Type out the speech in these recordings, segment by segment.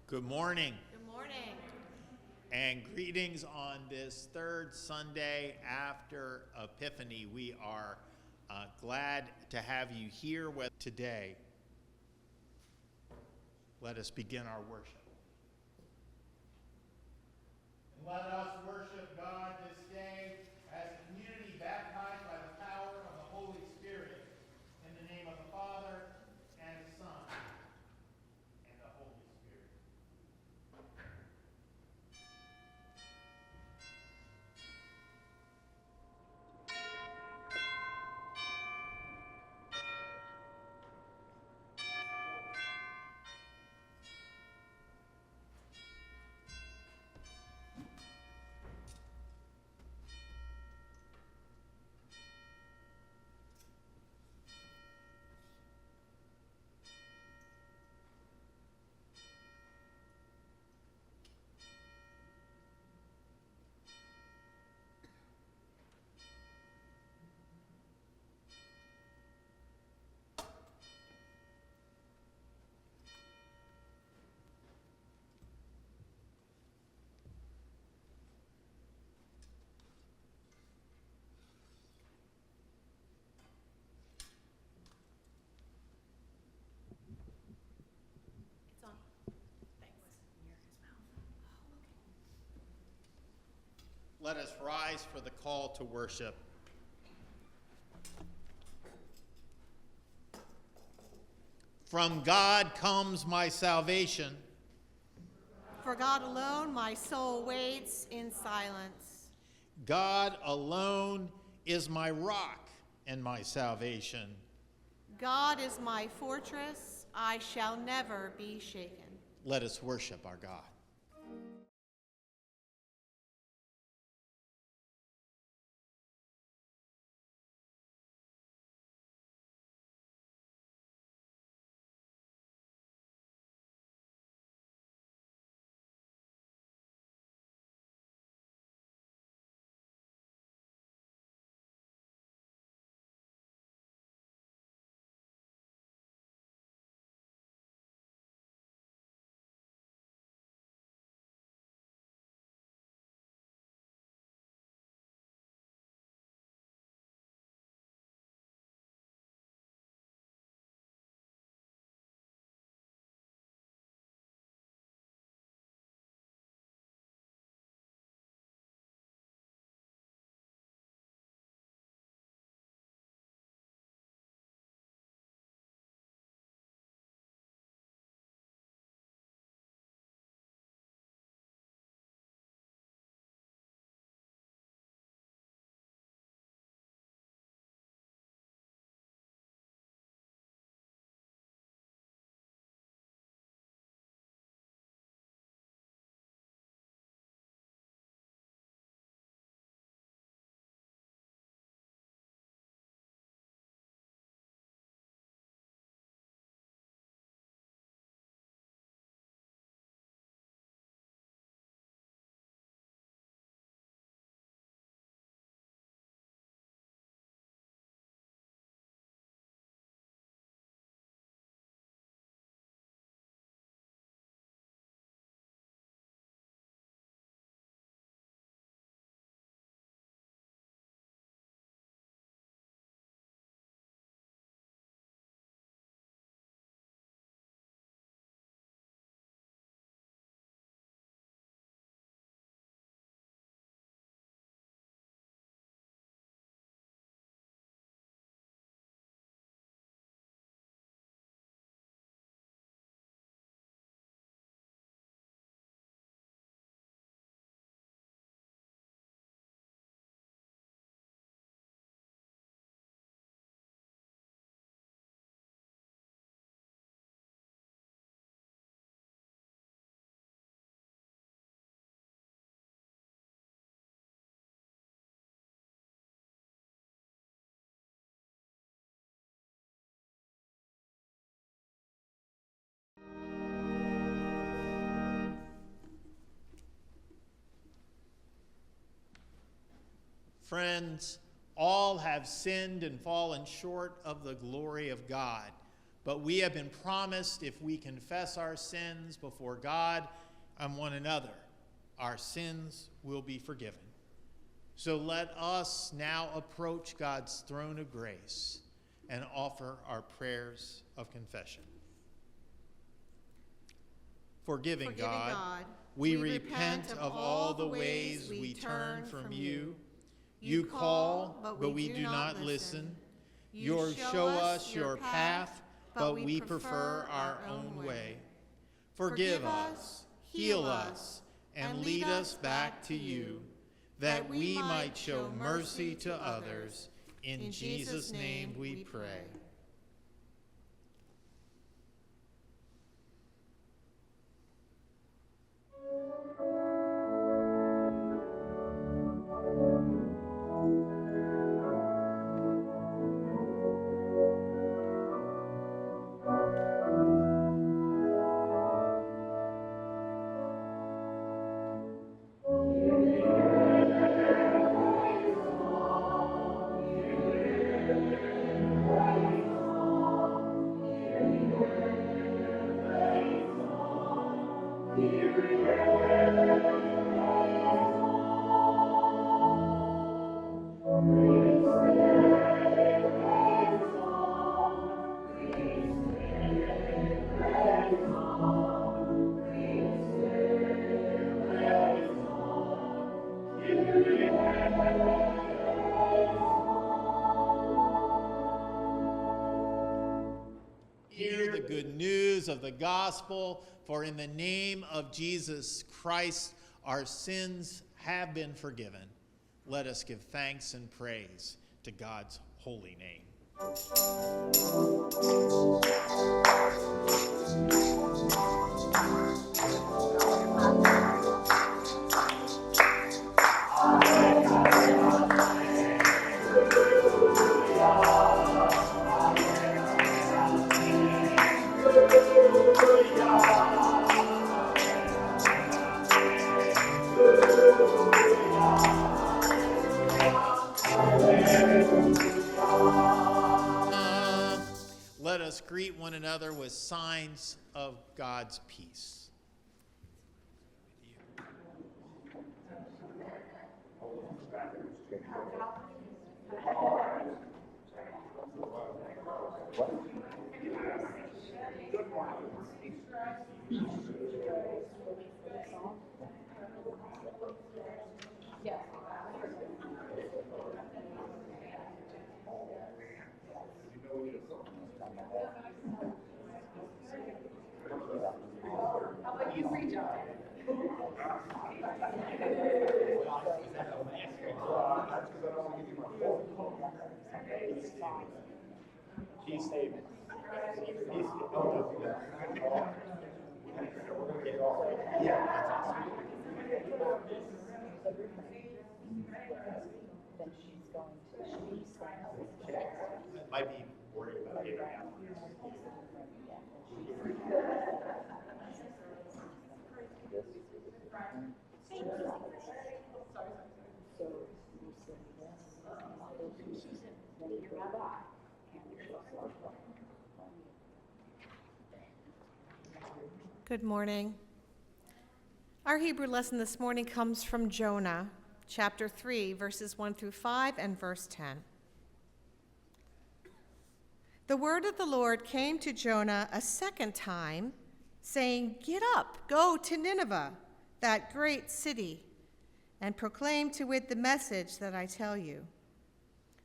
Good morning. Good morning. And greetings on this third Sunday after Epiphany. We are glad to have you here with today. Let us begin our worship. And let us worship God this day as a community baptized by the power of the Holy Spirit. In the name of the Father, and the Son, and the Holy Spirit. It's on. Thanks. Near his mouth. Let us rise for the call to worship. From God comes my salvation. For God alone my soul waits in silence. God alone is my rock and my salvation. God is my fortress, I shall never be shaken. Let us worship our God. Friends, all have sinned and fallen short of the glory of God, but we have been promised if we confess our sins before God and one another, our sins will be forgiven. So let us now approach God's throne of grace and offer our prayers of confession. Forgiving God, we repent of all the ways we turn from you. You call, but we do not listen. You show us your path, but we prefer our own way. Forgive us, heal us, and lead us back to you, that we might show mercy to others. In Jesus' name we pray. Hear the good news of the gospel, for in the name of Jesus Christ, our sins have been forgiven. Let us give thanks and praise to God's holy name. Let us greet one another with signs of God's peace. Might be worried about getting out. Good morning. Our Hebrew lesson this morning comes from Jonah, chapter 3, verses 1 through 5 and verse 10. The word of the Lord came to Jonah a second time, saying, "Get up, go to Nineveh, that great city, and proclaim to it the message that I tell you."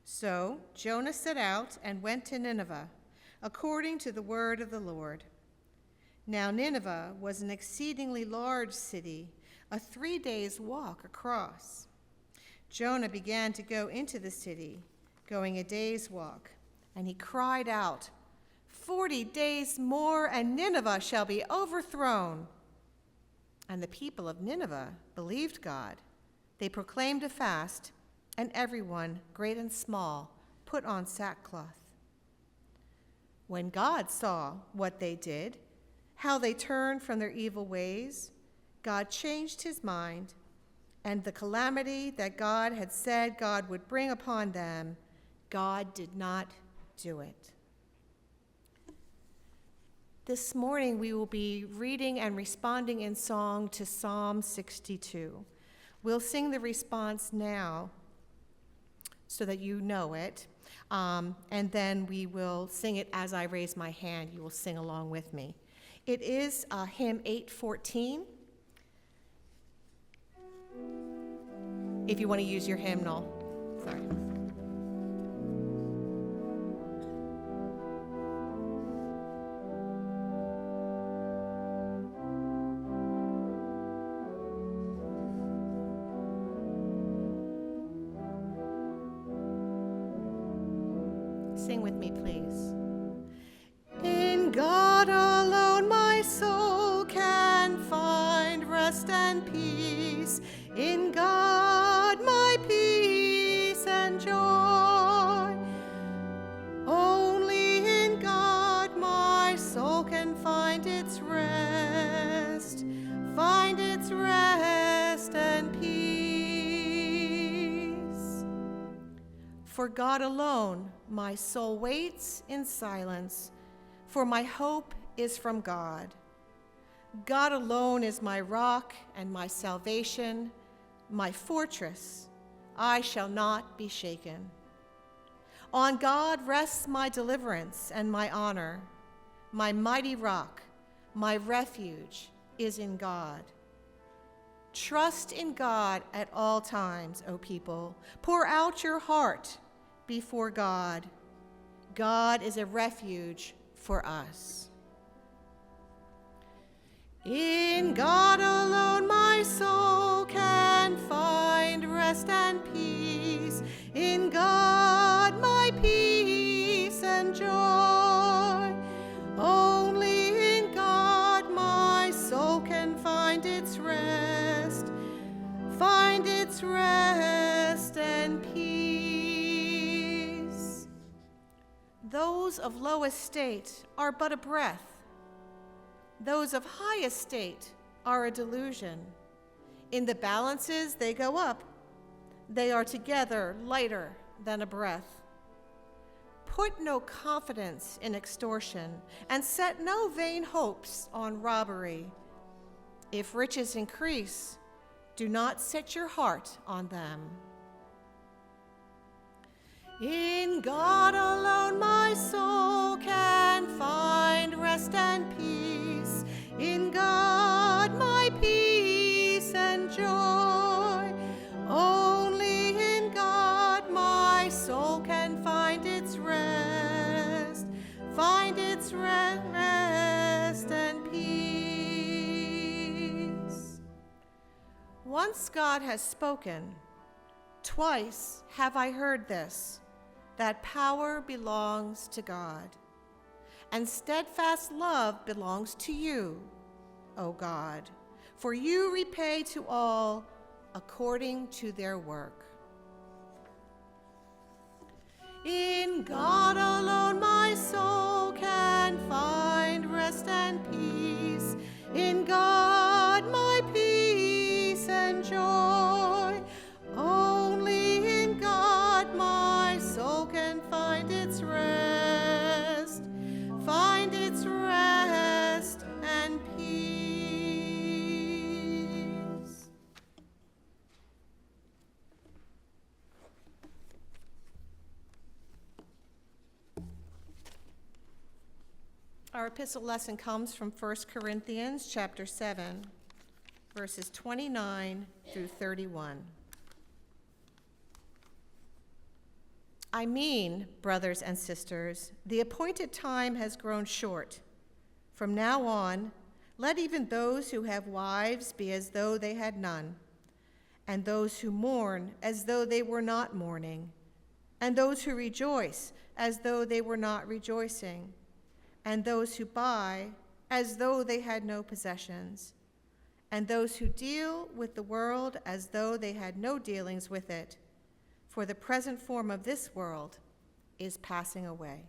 So Jonah set out and went to Nineveh, according to the word of the Lord. Now Nineveh was an exceedingly large city, a 3 days' walk across. Jonah began to go into the city, going a day's walk, and he cried out, 40 days more, and Nineveh shall be overthrown." And the people of Nineveh believed God. They proclaimed a fast, and everyone, great and small, put on sackcloth. When God saw what they did, how they turned from their evil ways, God changed his mind, and the calamity that God had said God would bring upon them, God did not do it. This morning we will be reading and responding in song to Psalm 62. We'll sing the response now so that you know it, and then we will sing it as I raise my hand. You will sing along with me. It is hymn 814. If you want to use your hymnal. Sorry. Sing with me, please. In God alone my soul can find rest and peace. In God my peace and joy. Only in God my soul can find its rest and peace. For God alone my soul waits in silence, for my hope is from God. God alone is my rock and my salvation, my fortress. I shall not be shaken. On God rests my deliverance and my honor. My mighty rock, my refuge is in God. Trust in God at all times, O people. Pour out your heart before God. God is a refuge for us. In God alone my soul can find rest and peace. In God my peace and joy. Only in God my soul can find its rest and peace. Those of low estate are but a breath. Those of high estate are a delusion. In the balances they go up. They are together lighter than a breath. Put no confidence in extortion, and set no vain hopes on robbery. If riches increase, do not set your heart on them. In God alone my soul can find rest and peace. In God my peace and joy. Only in God my soul can find its rest and peace. Once God has spoken, twice have I heard this, that power belongs to God, and steadfast love belongs to you, O God, for you repay to all according to their work. In God alone my soul can find rest and peace. In God my peace and joy. Only in God my soul can find its rest and peace. Our epistle lesson comes from 1 Corinthians chapter 7, verses 29 through 31. I mean, brothers and sisters, the appointed time has grown short. From now on, let even those who have wives be as though they had none, and those who mourn as though they were not mourning, and those who rejoice as though they were not rejoicing, and those who buy as though they had no possessions, and those who deal with the world as though they had no dealings with it. For the present form of this world is passing away.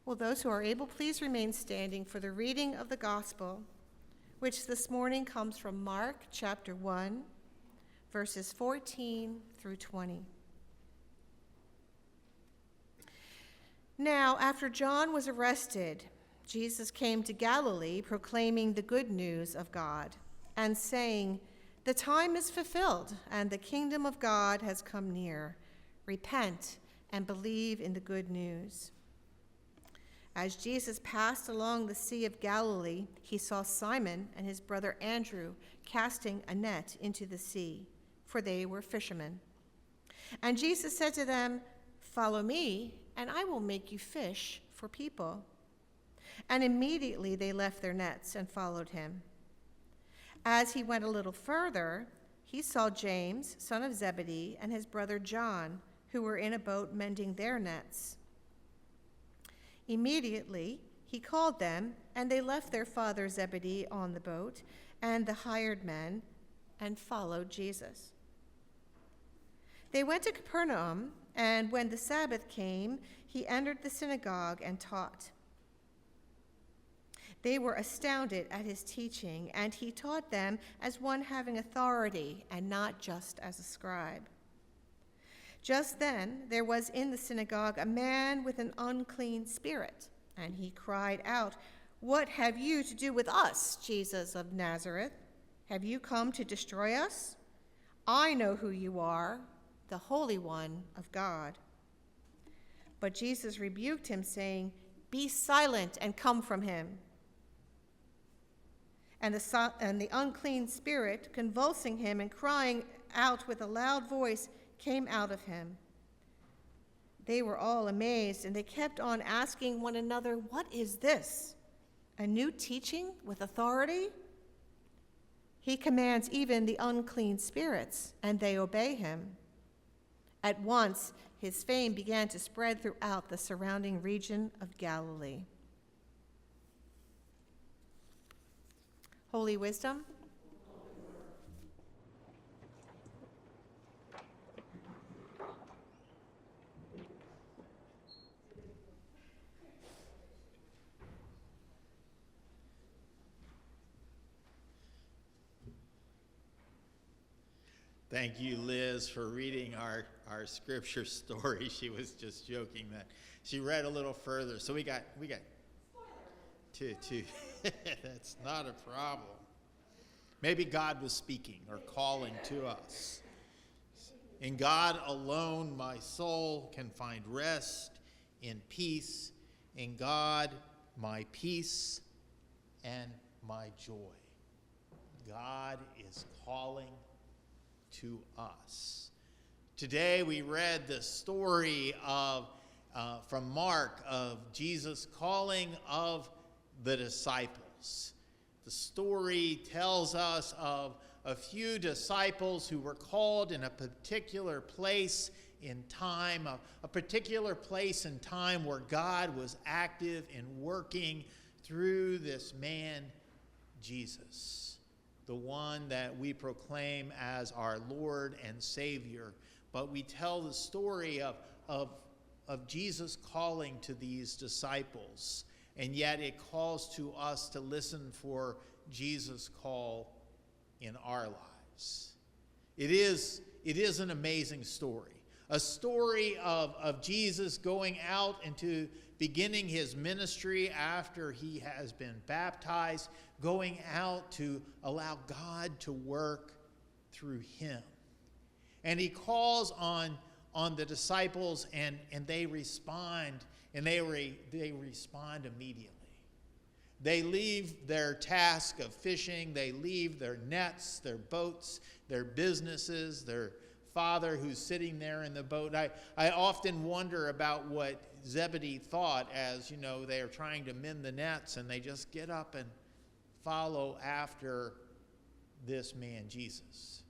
Will those who are able please remain standing for the reading of the gospel, which this morning comes from Mark chapter 1, verses 14 through 20. Now, after John was arrested, Jesus came to Galilee proclaiming the good news of God and saying, "The time is fulfilled and the kingdom of God has come near. Repent and believe in the good news." As Jesus passed along the Sea of Galilee, he saw Simon and his brother Andrew casting a net into the sea, for they were fishermen. And Jesus said to them, "Follow me, and I will make you fish for people." And immediately they left their nets and followed him. As he went a little further, he saw James, son of Zebedee, and his brother John, who were in a boat mending their nets. Immediately he called them, and they left their father Zebedee on the boat and the hired men and followed Jesus. They went to Capernaum, and when the Sabbath came, he entered the synagogue and taught. They were astounded at his teaching, and he taught them as one having authority and not just as a scribe. Just then there was in the synagogue a man with an unclean spirit, and he cried out, "What have you to do with us, Jesus of Nazareth? Have you come to destroy us? I know who you are, the Holy One of God." But Jesus rebuked him, saying, "Be silent and come from him." And the unclean spirit, convulsing him and crying out with a loud voice, came out of him. They were all amazed, and they kept on asking one another, "What is this? A new teaching with authority? He commands even the unclean spirits, and they obey him." At once his fame began to spread throughout the surrounding region of Galilee. Holy wisdom. Thank you, Liz, for reading our scripture story. She was just joking that she read a little further. So we got two. That's not a problem. Maybe God was speaking or calling to us. In God alone, my soul can find rest in peace. In God, my peace and my joy. God is calling to us. Today we read the story from Mark of Jesus calling of the disciples. The story tells us of a few disciples who were called in a particular place in time, a particular place in time where God was active in working through this man, Jesus, the one that we proclaim as our Lord and Savior. But we tell the story of Jesus calling to these disciples, and yet it calls to us to listen for Jesus' call in our lives. It is an amazing story, a story of Jesus going out into beginning his ministry after he has been baptized, going out to allow God to work through him. And he calls on the disciples, and they respond and they respond immediately. They leave their task of fishing. They leave their nets, their boats, their businesses, their father who's sitting there in the boat. I often wonder about what Zebedee thought as, they are trying to mend the nets, and they just get up and follow after this man, Jesus.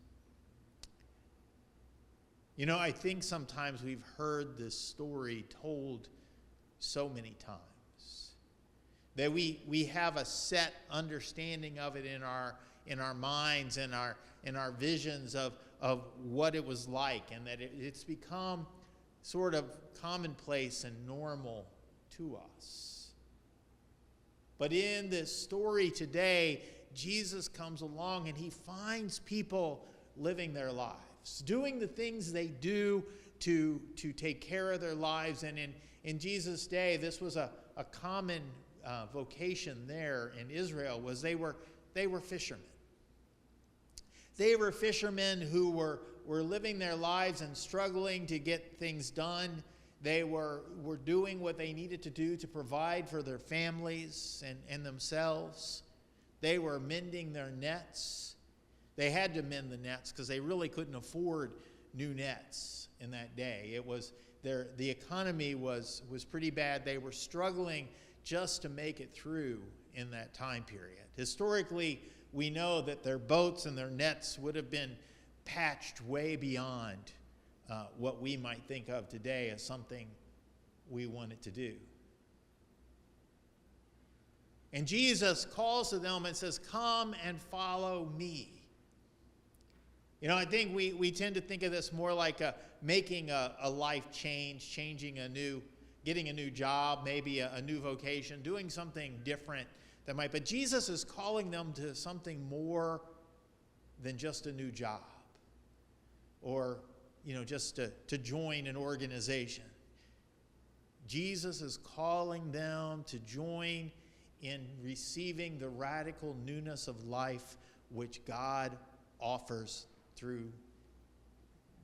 I think sometimes we've heard this story told so many times that we have a set understanding of it in our minds and our visions of what it was like, and that it's become sort of commonplace and normal to us. But in this story today, Jesus comes along and he finds people living their lives, doing the things they do to take care of their lives. And in Jesus' day, this was a common vocation there in Israel, was they were fishermen. They were fishermen who were living their lives and struggling to get things done. They were doing what they needed to do to provide for their families and themselves. They were mending their nets. They had to mend the nets because they really couldn't afford new nets in that day. It was the economy was pretty bad. They were struggling just to make it through in that time period. Historically, we know that their boats and their nets would have been patched way beyond what we might think of today as something we wanted to do. And Jesus calls to them and says, "Come and follow me." I think we tend to think of this more like making a life change, getting a new job, maybe a new vocation, doing something different but Jesus is calling them to something more than just a new job or, just to join an organization. Jesus is calling them to join in receiving the radical newness of life which God offers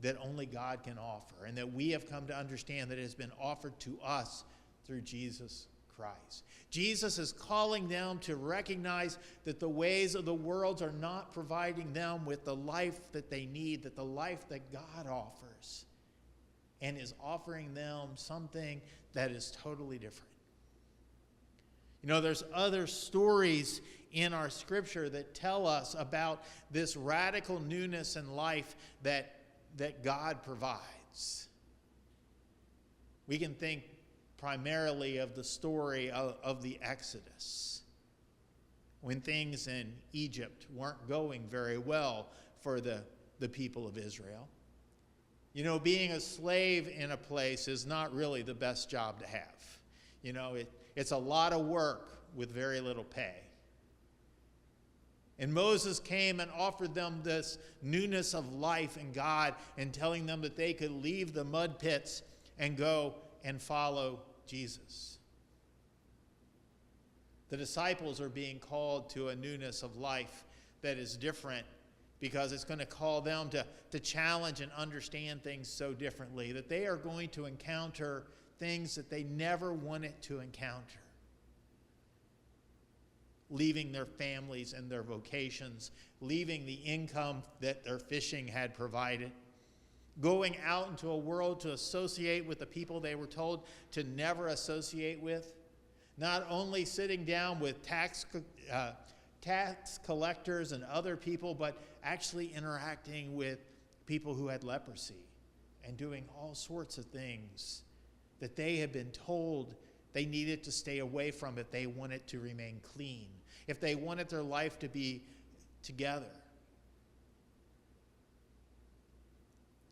that only God can offer, and that we have come to understand that it has been offered to us through Jesus Christ. Jesus is calling them to recognize that the ways of the world are not providing them with the life that they need, that the life that God offers, and is offering them something that is totally different. There's other stories in our scripture that tell us about this radical newness in life that God provides. We can think primarily of the story of the Exodus, when things in Egypt weren't going very well for the people of Israel. Being a slave in a place is not really the best job to have. It's a lot of work with very little pay. And Moses came and offered them this newness of life in God, and telling them that they could leave the mud pits and go and follow Jesus. The disciples are being called to a newness of life that is different, because it's going to call them to challenge and understand things so differently, that they are going to encounter things that they never wanted to encounter. Leaving their families and their vocations, leaving the income that their fishing had provided, going out into a world to associate with the people they were told to never associate with, not only sitting down with tax collectors and other people, but actually interacting with people who had leprosy and doing all sorts of things that they had been told they needed to stay away from if they wanted to remain clean, if they wanted their life to be together.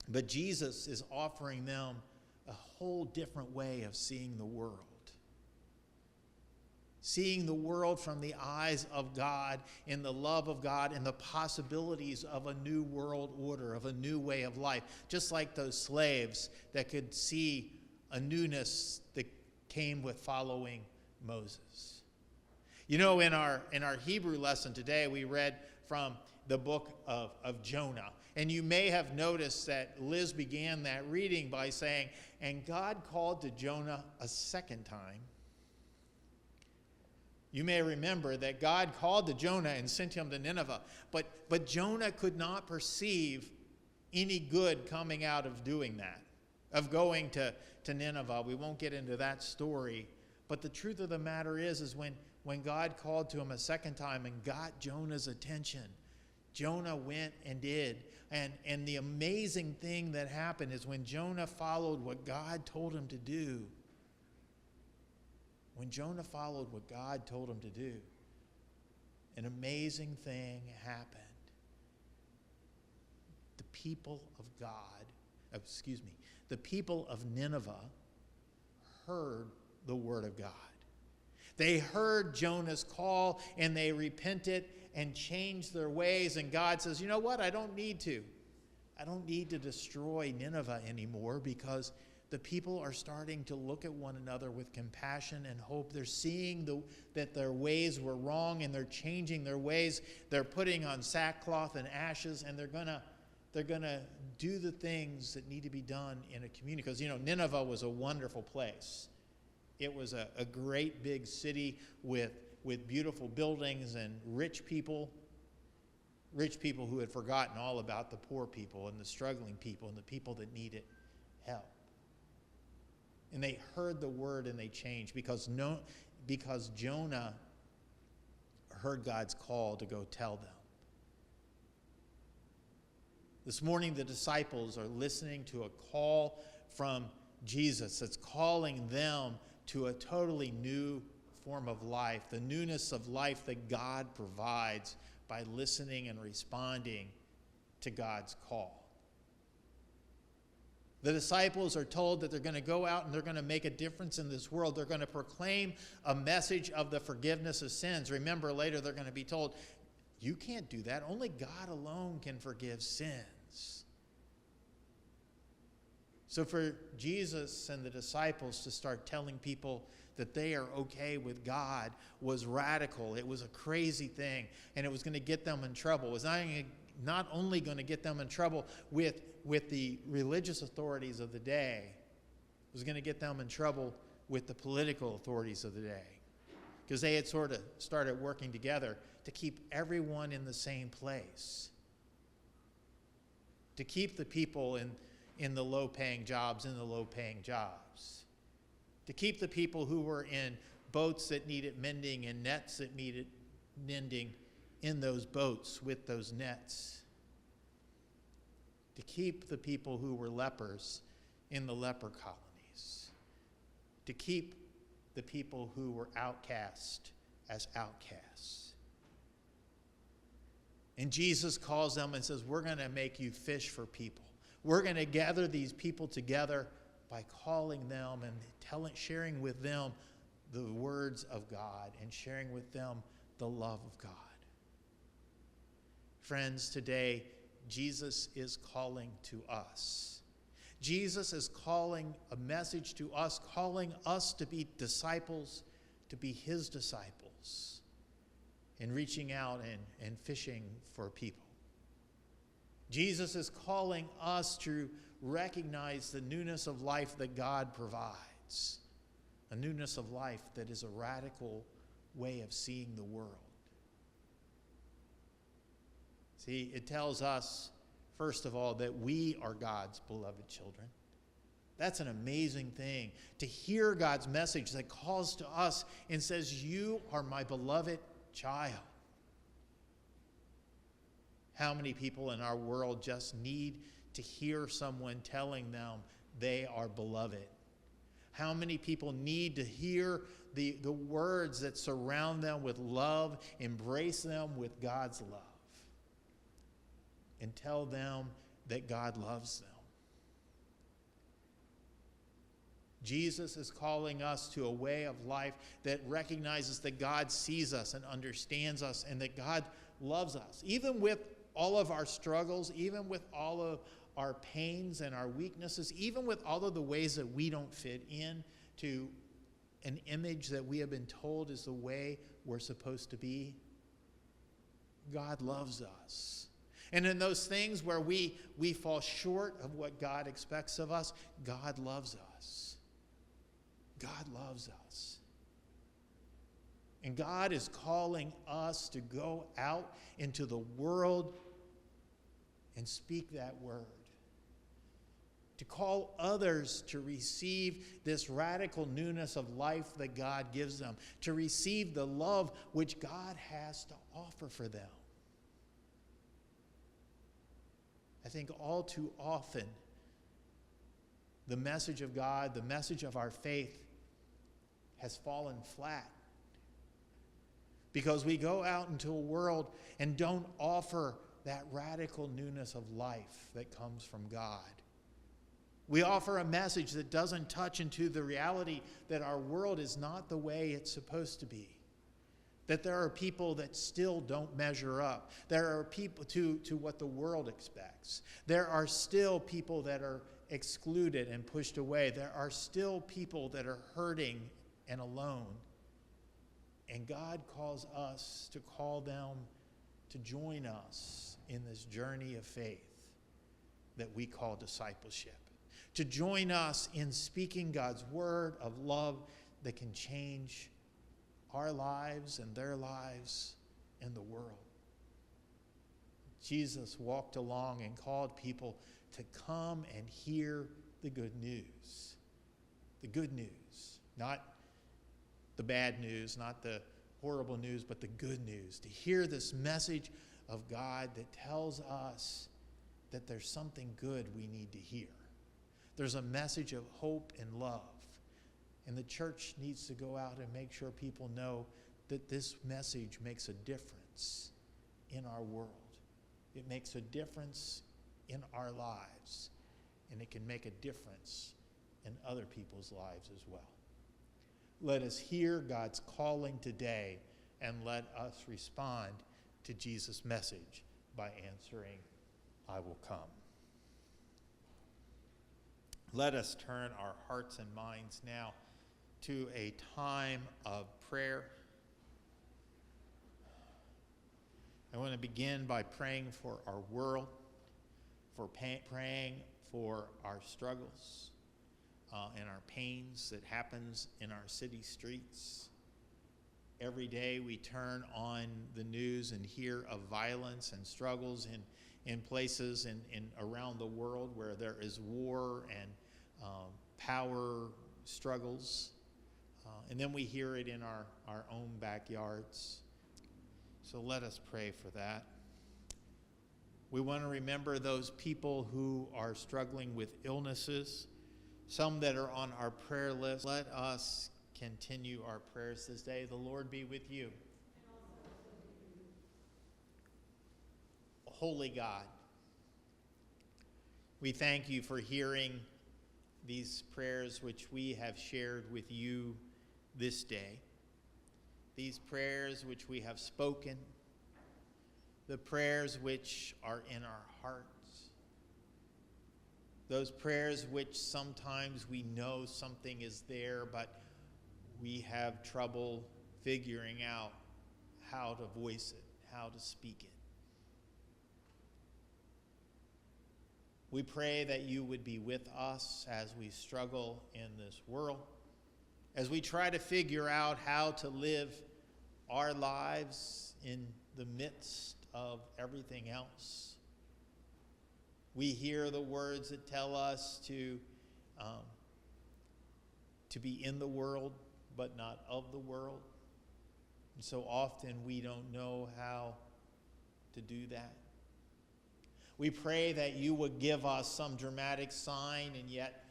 But Jesus is offering them a whole different way of seeing the world. Seeing the world from the eyes of God, in the love of God, and the possibilities of a new world order, of a new way of life. Just like those slaves that could see a newness that came with following Moses. In our Hebrew lesson today, we read from the book of Jonah. And you may have noticed that Liz began that reading by saying, and God called to Jonah a second time. You may remember that God called to Jonah and sent him to Nineveh, but Jonah could not perceive any good coming out of doing that, of going to Nineveh. We won't get into that story, but the truth of the matter is when God called to him a second time and got Jonah's attention, Jonah went and did. And the amazing thing that happened is when Jonah followed what God told him to do, when Jonah followed what God told him to do, an amazing thing happened. The people of Nineveh heard the word of God. They heard Jonah's call and they repented and changed their ways. And God says, you know what? I don't need to destroy Nineveh anymore, because the people are starting to look at one another with compassion and hope. They're seeing that their ways were wrong, and they're changing their ways. They're putting on sackcloth and ashes, and they're gonna do the things that need to be done in a community. Because, Nineveh was a wonderful place. It was a great big city with beautiful buildings and rich people who had forgotten all about the poor people and the struggling people and the people that needed help. And they heard the word and they changed because Jonah heard God's call to go tell them. This morning, the disciples are listening to a call from Jesus that's calling them to a totally new form of life, the newness of life that God provides by listening and responding to God's call. The disciples are told that they're going to go out and they're going to make a difference in this world. They're going to proclaim a message of the forgiveness of sins. Remember, later they're going to be told, you can't do that. Only God alone can forgive sins. So for Jesus and the disciples to start telling people that they are okay with God was radical. It was a crazy thing, and it was going to get them in trouble. It was not only going to get them in trouble with the religious authorities of the day, it was going to get them in trouble with the political authorities of the day, because they had sort of started working together to keep everyone in the same place, to keep the people in the low-paying jobs in the low-paying jobs, to keep the people who were in boats that needed mending and nets that needed mending in those boats with those nets, to keep the people who were lepers in the leper colonies, to keep the people who were outcast as outcasts. And Jesus calls them and says, we're going to make you fish for people. We're going to gather these people together by calling them and sharing with them the words of God and sharing with them the love of God. Friends, today, Jesus is calling to us. Jesus is calling a message to us, calling us to be disciples, to be his disciples, and reaching out and fishing for people. Jesus is calling us to recognize the newness of life that God provides, a newness of life that is a radical way of seeing the world. See, it tells us, first of all, that we are God's beloved children. That's an amazing thing, to hear God's message that calls to us and says, you are my beloved child. How many people in our world just need to hear someone telling them they are beloved? How many people need to hear the words that surround them with love, embrace them with God's love, and tell them that God loves them? Jesus is calling us to a way of life that recognizes that God sees us and understands us, and that God loves us. Even with all of our struggles, even with all of our pains and our weaknesses, even with all of the ways that we don't fit in to an image that we have been told is the way we're supposed to be, God loves us. And in those things where we fall short of what God expects of us, God loves us. God loves us. And God is calling us to go out into the world and speak that word. To call others to receive this radical newness of life that God gives them. To receive the love which God has to offer for them. I think all too often, the message of God, the message of our faith, has fallen flat. Because we go out into a world and don't offer that radical newness of life that comes from God. We offer a message that doesn't touch into the reality that our world is not the way it's supposed to be. That there are people that still don't measure up. There are people to what the world expects. There are still people that are excluded and pushed away. There are still people that are hurting and alone. And God calls us to call them to join us in this journey of faith that we call discipleship. To join us in speaking God's word of love that can change our lives and their lives and the world. Jesus walked along and called people to come and hear the good news. The good news. Not the bad news, not the horrible news, but the good news. To hear this message of God that tells us that there's something good we need to hear. There's a message of hope and love. And the church needs to go out and make sure people know that this message makes a difference in our world. It makes a difference in our lives. And it can make a difference in other people's lives as well. Let us hear God's calling today and let us respond to Jesus' message by answering, I will come. Let us turn our hearts and minds now to a time of prayer. I want to begin by praying for our world, for praying for our struggles and our pains that happens in our city streets. Every day we turn on the news and hear of violence and struggles in places in around the world where there is war and power struggles. And then we hear it in our own backyards. So let us pray for that. We want to remember those people who are struggling with illnesses, some that are on our prayer list. Let us continue our prayers this day. The Lord be with you. Holy God, we thank you for hearing these prayers which we have shared with you this day. These prayers which we have spoken, the prayers which are in our hearts, those prayers which sometimes we know something is there, but we have trouble figuring out how to voice it, how to speak it. We pray that you would be with us as we struggle in this world, as we try to figure out how to live our lives in the midst of everything else. We hear the words that tell us to be in the world, but not of the world. And so often we don't know how to do that. We pray that you would give us some dramatic sign, and yet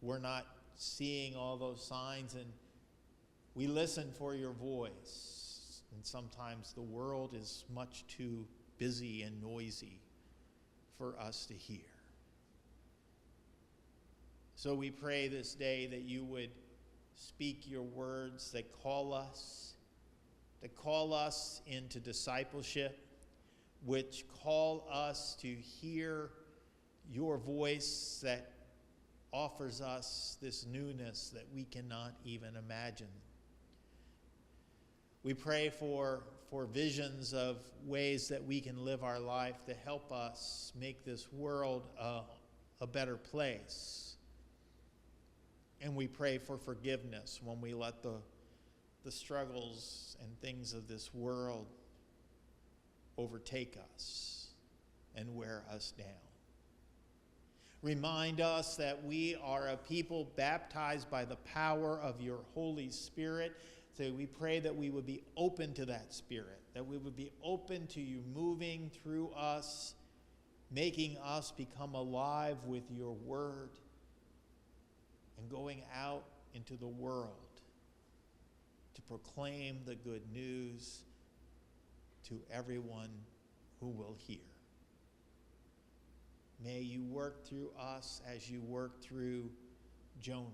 we're not seeing all those signs, and we listen for your voice. And sometimes the world is much too busy and noisy for us to hear. So we pray this day that you would speak your words that call us into discipleship, which call us to hear your voice that offers us this newness that we cannot even imagine. We pray for visions of ways that we can live our life to help us make this world a better place. And we pray for forgiveness when we let the struggles and things of this world overtake us and wear us down. Remind us that we are a people baptized by the power of your Holy Spirit. So we pray that we would be open to that Spirit, that we would be open to you moving through us, making us become alive with your word, and going out into the world to proclaim the good news to everyone who will hear. May you work through us as you worked through Jonah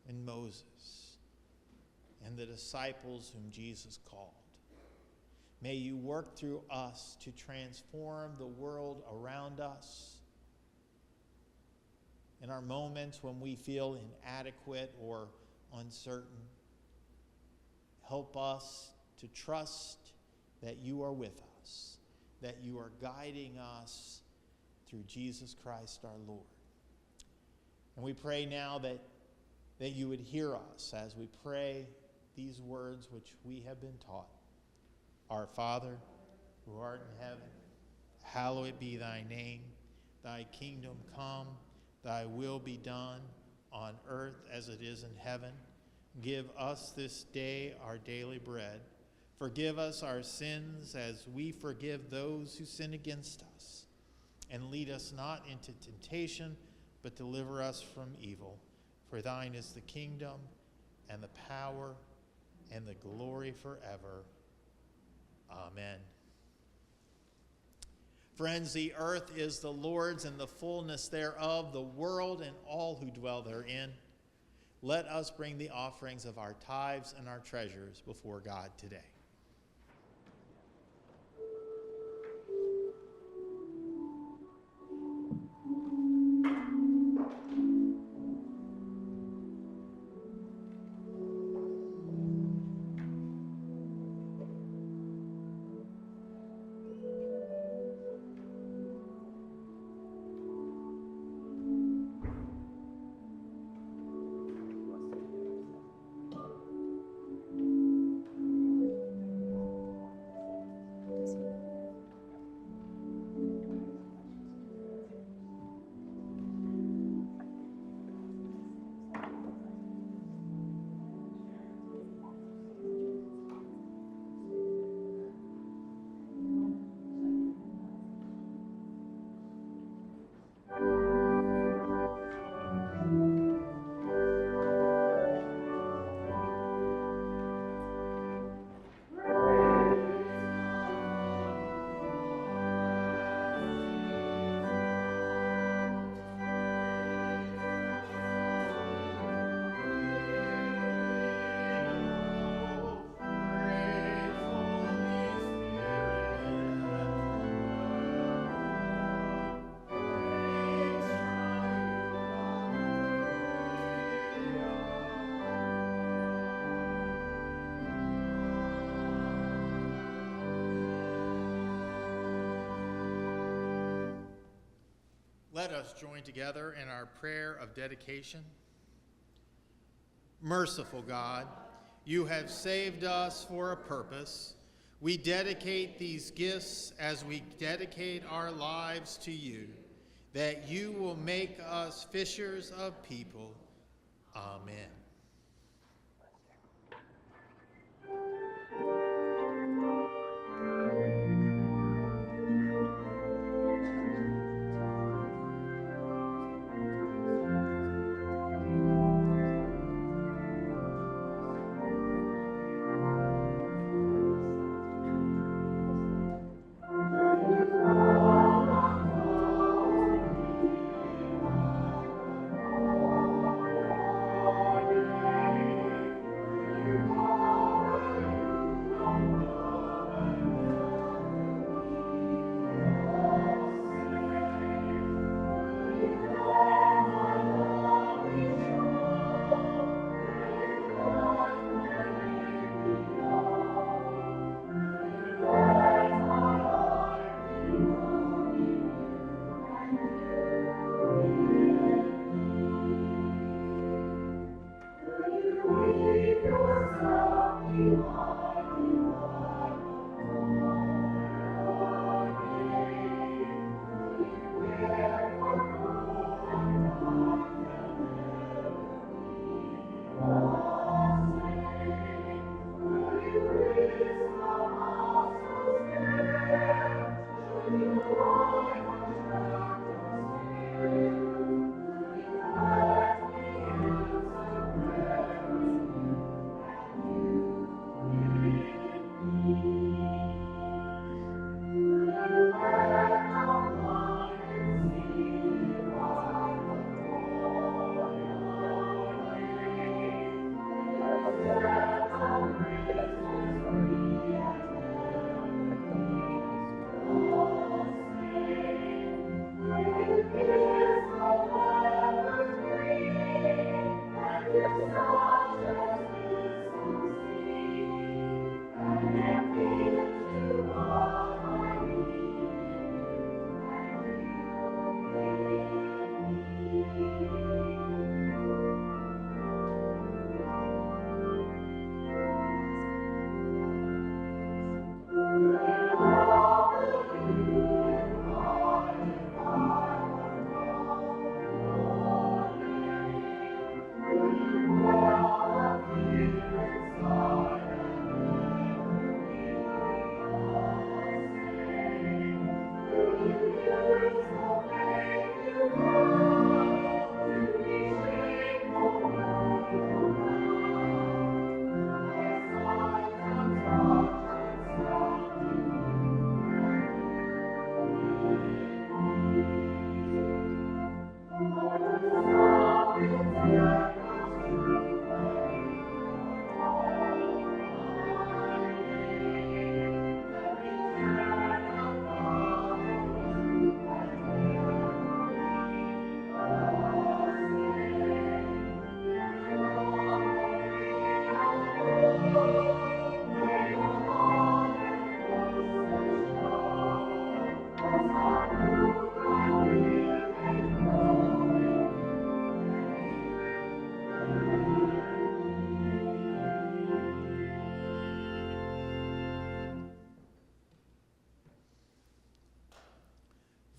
and Moses and the disciples whom Jesus called. May you work through us to transform the world around us. In our moments when we feel inadequate or uncertain, help us to trust that you are with us, that you are guiding us through Jesus Christ our Lord. And we pray now that you would hear us as we pray these words which we have been taught. Our Father, who art in heaven, hallowed be thy name. Thy kingdom come, thy will be done on earth as it is in heaven. Give us this day our daily bread. Forgive us our sins as we forgive those who sin against us. And lead us not into temptation, but deliver us from evil. For thine is the kingdom and the power and the glory forever. Amen. Friends, the earth is the Lord's and the fullness thereof, the world and all who dwell therein. Let us bring the offerings of our tithes and our treasures before God today. Let us join together in our prayer of dedication. Merciful God, you have saved us for a purpose. We dedicate these gifts as we dedicate our lives to you, that you will make us fishers of people. Amen. Amen.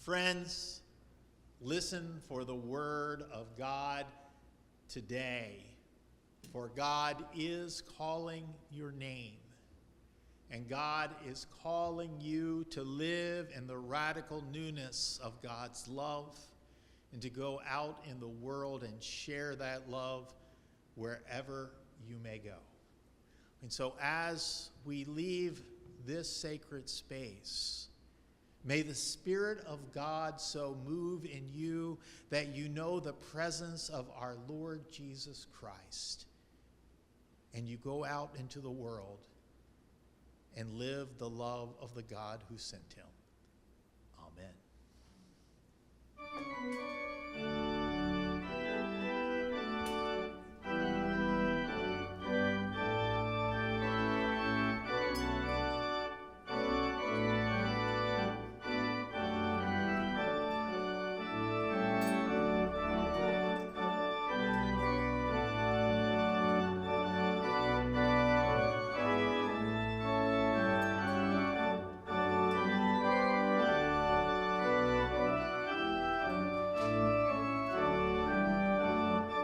Friends, listen for the word of God today, for God is calling your name, and God is calling you to live in the radical newness of God's love and to go out in the world and share that love wherever you may go. And so as we leave this sacred space, may the Spirit of God so move in you that you know the presence of our Lord Jesus Christ, and you go out into the world and live the love of the God who sent him. Amen.